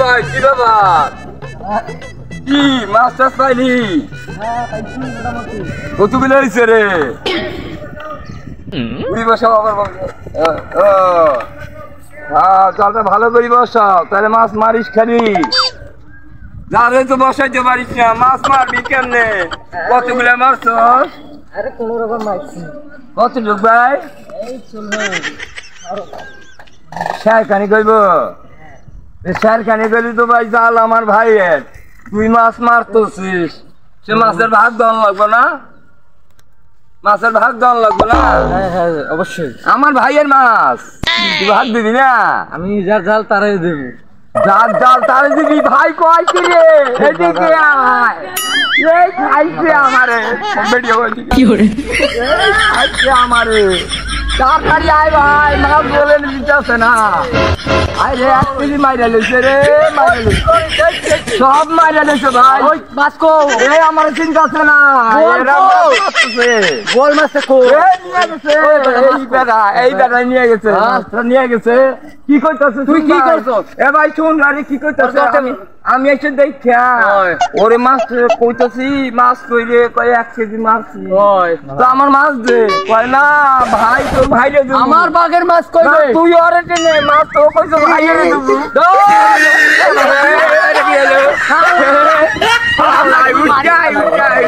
ভাই কি ব্যাপার কি মাছ টাছ পাইলি কতগুলো হয়েছে রে জলটা ভালো করে বসাও তাহলে মাছ মারিস খালি যারে তো বসাইতে পারিস না মাছ মারবি কেমনে কতগুলো মাছ কত লোক ভাই শারখানি কইব শারখানি কইলি তো ভাই জাল আমার ভাইয়ের তুই মাছ মারতেছিস সে মাছের ভাগ দেওয়ান লাগবো না মাছের ভাগ দেওয়ান লাগবো না অবশ্যই আমার ভাইয়ের মাছ তুই ভাগ দিবি না আমি যার জাল তারাই দেবো যার জাল তারে দিবি ভাই কয় কি রে এদিকে আয় এই খাইছে আমারে ভিডিও কি করে এই খাইছে আমারে তাড়াতাড়ি আয় ভাই মাছ বলে দিতেছে না আয় রে এক কেজি মাইরা লইছে রে মাইরা লইছে সব মাইরা লইছে ভাই ওই মাছ কো এই আমার চিন্তা আছে না এরা মাছছে বল মাছ কো এই নিয়ে গেছে এই বেড়া নিয়ে গেছে মাছটা নিয়ে গেছে কি কইতাছিস তুই কি করছস এ ভাই শুন আরে কি কইতাছিস আমি এসে দেখা ওরে মাছ কইতাছি মাছ কইরে কয় 1 কেজি মারছি তো আমার মাছ দে কয় না ভাই তো ভাইরে দে আমার বাগের মাছ কইবে তুই ওরে নে মাছ তো কইছ ভাইরে দেবো আরে কি হলো আয় উঠাই